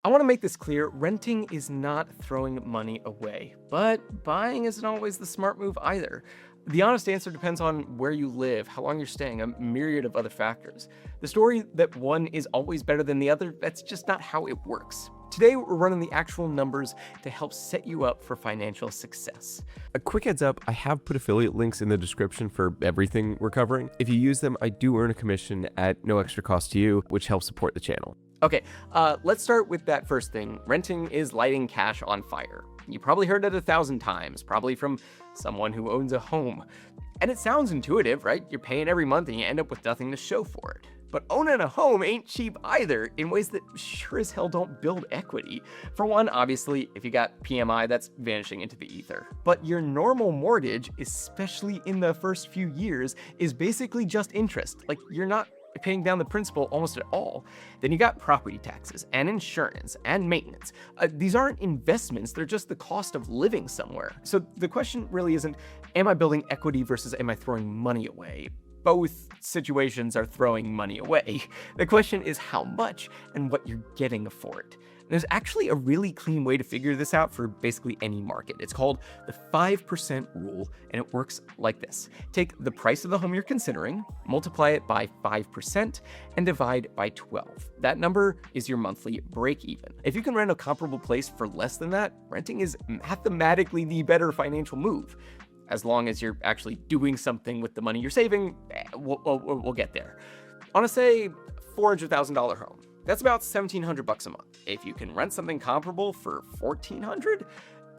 I want to make this clear, renting is not throwing money away, but buying isn't always the smart move either. The honest answer depends on where you live, how long you're staying, a myriad of other factors. The story that one is always better than the other, that's just not how it works. Today, we're running the actual numbers to help set you up for financial success. A quick heads up, I have put affiliate links in the description for everything we're covering. If you use them, I do earn a commission at no extra cost to you, which helps support the channel. Okay, let's start with that first thing. Renting is lighting cash on fire. You probably heard it 1,000 times, probably from someone who owns a home. And it sounds intuitive, right? You're paying every month and you end up with nothing to show for it. But owning a home ain't cheap either, in ways that sure as hell don't build equity. For one, obviously, if you got PMI, that's vanishing into the ether. But your normal mortgage, especially in the first few years, is basically just interest. Like, you're not paying down the principal almost at all. Then you got property taxes and insurance and maintenance. These aren't investments, they're just the cost of living somewhere. So the question really isn't, am I building equity versus am I throwing money away? Both situations are throwing money away. The question is how much and what you're getting for it. There's actually a really clean way to figure this out for basically any market. It's called the 5% rule, and it works like this. Take the price of the home you're considering, multiply it by 5%, and divide by 12. That number is your monthly break even. If you can rent a comparable place for less than that, renting is mathematically the better financial move. As long as you're actually doing something with the money you're saving, we'll get there. On a, say, $400,000 home, that's about $1,700 a month. If you can rent something comparable for $1,400,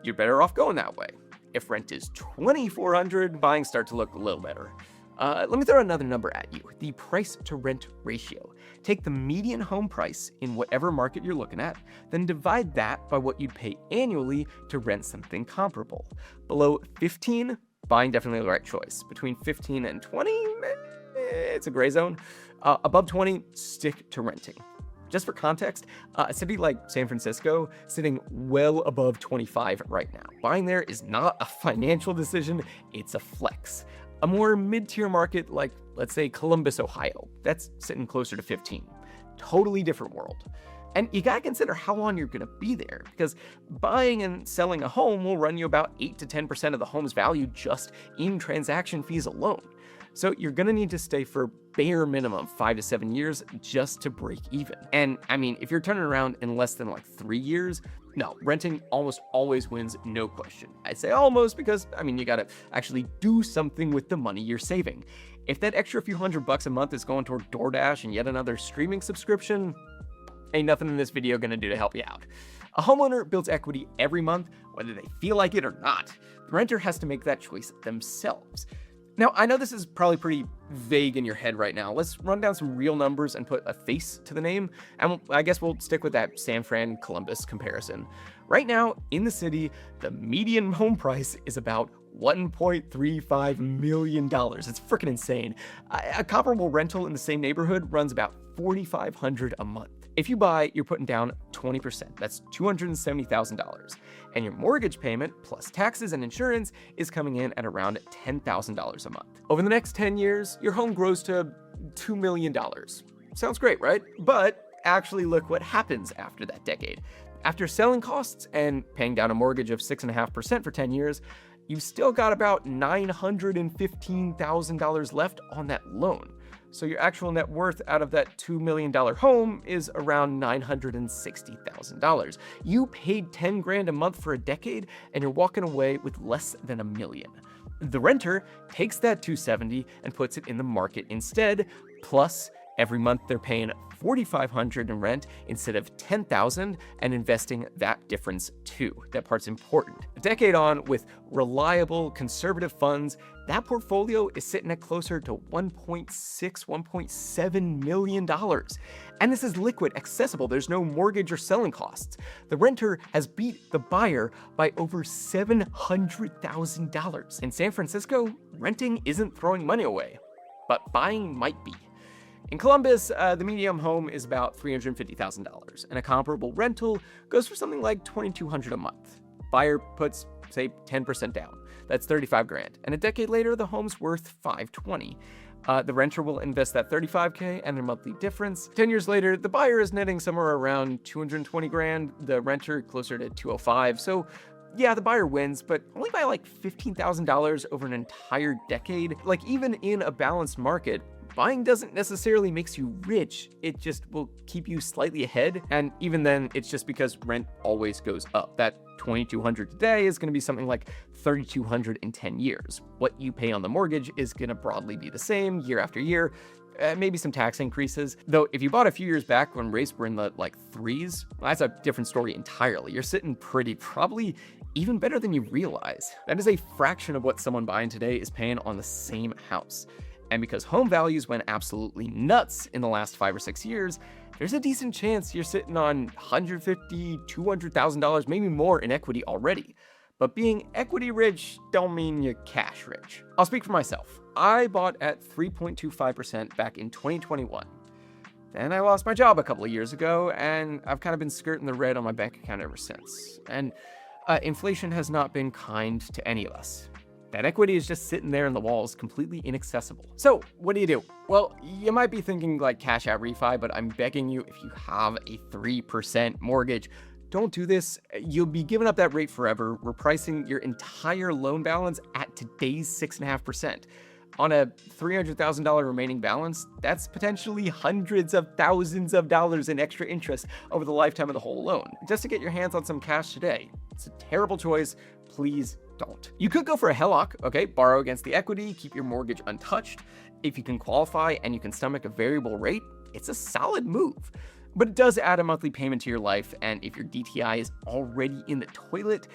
you're better off going that way. If rent is $2,400, buying starts to look a little better. Let me throw another number at you, the price to rent ratio. Take the median home price in whatever market you're looking at, then divide that by what you'd pay annually to rent something comparable. Below 15, buying definitely the right choice. Between 15 and 20, it's a gray zone. Above 20, stick to renting. Just for context, a city like San Francisco sitting well above 25 right now. Buying there is not a financial decision, it's a flex. A more mid-tier market like, let's say, Columbus, Ohio, that's sitting closer to 15. Totally different world. And you gotta consider how long you're gonna be there, because buying and selling a home will run you about 8 to 10% of the home's value just in transaction fees alone. So you're gonna need to stay for bare minimum 5 to 7 years just to break even. And I mean, if you're turning around in less than like 3 years, no, renting almost always wins, no question. I say almost because, I mean, you gotta actually do something with the money you're saving. If that extra few $100 a month is going toward DoorDash and yet another streaming subscription, ain't nothing in this video gonna do to help you out. A homeowner builds equity every month, whether they feel like it or not. The renter has to make that choice themselves. Now, I know this is probably pretty vague in your head right now. Let's run down some real numbers and put a face to the name, and I guess we'll stick with that San Fran Columbus comparison. Right now, in the city, the median home price is about $1.35 million. It's freaking insane. A comparable rental in the same neighborhood runs about $4,500 a month. If you buy, you're putting down 20%. That's $270,000. And your mortgage payment, plus taxes and insurance, is coming in at around $10,000 a month. Over the next 10 years, your home grows to $2 million. Sounds great, right? But actually look what happens after that decade. After selling costs and paying down a mortgage of 6.5% for 10 years, you've still got about $915,000 left on that loan. So your actual net worth out of that $2 million home is around $960,000. You paid 10 grand a month for a decade and you're walking away with less than $1 million. The renter takes that 270 and puts it in the market instead, plus every month they're paying $4,500 in rent instead of $10,000 and investing that difference too. That part's important. A decade on with reliable conservative funds, that portfolio is sitting at closer to $1.6, $1.7 million. And this is liquid, accessible. There's no mortgage or selling costs. The renter has beat the buyer by over $700,000. In San Francisco, renting isn't throwing money away, but buying might be. In Columbus, the median home is about $350,000, and a comparable rental goes for something like $2,200 a month. Buyer puts, say, 10% down. That's 35 grand. And a decade later, the home's worth $520. The renter will invest that $35K and their monthly difference. 10 years later, the buyer is netting somewhere around 220 grand, the renter closer to 205. So yeah, the buyer wins, but only by like $15,000 over an entire decade. Like, even in a balanced market, buying doesn't necessarily make you rich, it just will keep you slightly ahead. And even then, it's just because rent always goes up. That $2,200 today is going to be something like $3,200 in 10 years. What you pay on the mortgage is going to broadly be the same year after year. Maybe some tax increases. Though if you bought a few years back when rates were in the like threes, well, that's a different story entirely. You're sitting pretty, probably even better than you realize. That is a fraction of what someone buying today is paying on the same house. And because home values went absolutely nuts in the last 5 or 6 years, there's a decent chance you're sitting on $150,000, $200,000, maybe more in equity already. But being equity rich don't mean you're cash rich. I'll speak for myself. I bought at 3.25% back in 2021. Then I lost my job a couple of years ago, and I've kind of been skirting the red on my bank account ever since. And inflation has not been kind to any of us. That equity is just sitting there in the walls, completely inaccessible. So what do? Well, you might be thinking like cash out refi, but I'm begging you, if you have a 3% mortgage, don't do this. You'll be giving up that rate forever. We're pricing your entire loan balance at today's 6.5%. On a $300,000 remaining balance, that's potentially hundreds of thousands of dollars in extra interest over the lifetime of the whole loan. Just to get your hands on some cash today. It's a terrible choice. Please don't. You could go for a HELOC, okay? Borrow against the equity, keep your mortgage untouched. If you can qualify and you can stomach a variable rate, it's a solid move. But it does add a monthly payment to your life, and if your DTI is already in the toilet,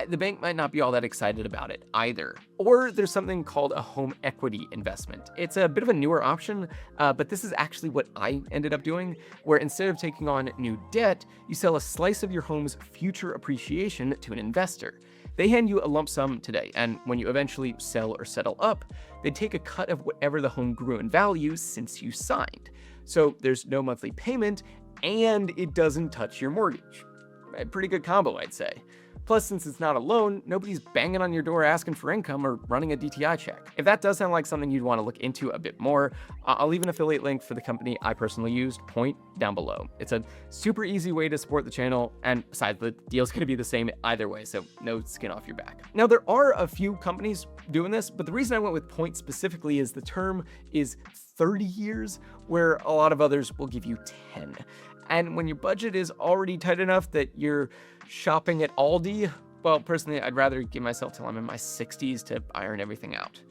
the bank might not be all that excited about it either. Or there's something called a home equity investment. It's a bit of a newer option, but this is actually what I ended up doing, where instead of taking on new debt, you sell a slice of your home's future appreciation to an investor. They hand you a lump sum today, and when you eventually sell or settle up, they take a cut of whatever the home grew in value since you signed. So there's no monthly payment, and it doesn't touch your mortgage. A pretty good combo, I'd say. Plus, since it's not a loan, nobody's banging on your door asking for income or running a DTI check. If that does sound like something you'd want to look into a bit more, I'll leave an affiliate link for the company I personally used, Point, down below. It's a super easy way to support the channel, and besides, the deal's going to be the same either way, so no skin off your back. Now, there are a few companies doing this, but the reason I went with Point specifically is the term is 30 years, where a lot of others will give you 10. And when your budget is already tight enough that you're shopping at Aldi, well, personally, I'd rather give myself till I'm in my 60s to iron everything out.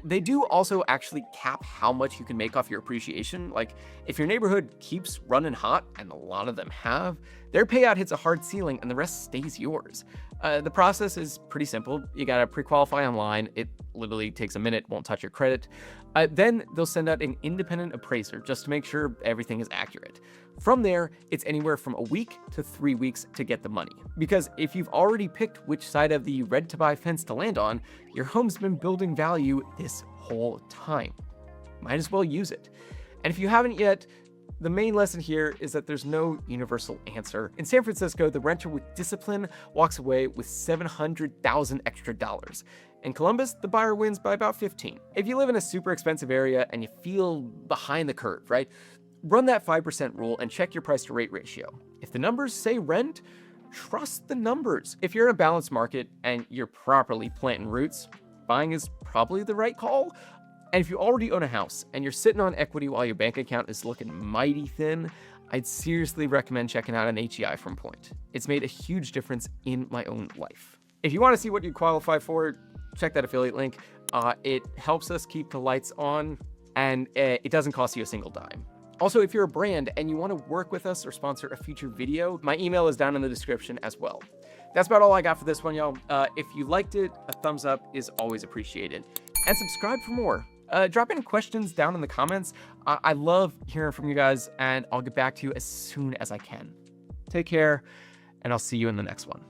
They do also actually cap how much you can make off your appreciation. Like, if your neighborhood keeps running hot, and a lot of them have, their payout hits a hard ceiling and the rest stays yours. The process is pretty simple. You gotta pre-qualify online. It literally takes a minute, won't touch your credit. Then they'll send out an independent appraiser just to make sure everything is accurate. From there, it's anywhere from a week to 3 weeks to get the money. Because if you've already picked which side of the red to buy fence to land on, your home's been building value this whole time. Might as well use it. And if you haven't yet, the main lesson here is that there's no universal answer. In San Francisco, the renter with discipline walks away with $700,000 extra dollars. In Columbus, the buyer wins by about 15. If you live in a super expensive area and you feel behind the curve, right? Run that 5% rule and check your price to rate ratio. If the numbers say rent, trust the numbers. If you're in a balanced market and you're properly planting roots, buying is probably the right call. And if you already own a house and you're sitting on equity while your bank account is looking mighty thin, I'd seriously recommend checking out an HEI from Point. It's made a huge difference in my own life. If you want to see what you qualify for, check that affiliate link. It helps us keep the lights on, and it doesn't cost you a single dime. Also, if you're a brand and you want to work with us or sponsor a future video, my email is down in the description as well. That's about all I got for this one, y'all. If you liked it, a thumbs up is always appreciated. And subscribe for more. Drop in questions down in the comments. I love hearing from you guys, and I'll get back to you as soon as I can. Take care, and I'll see you in the next one.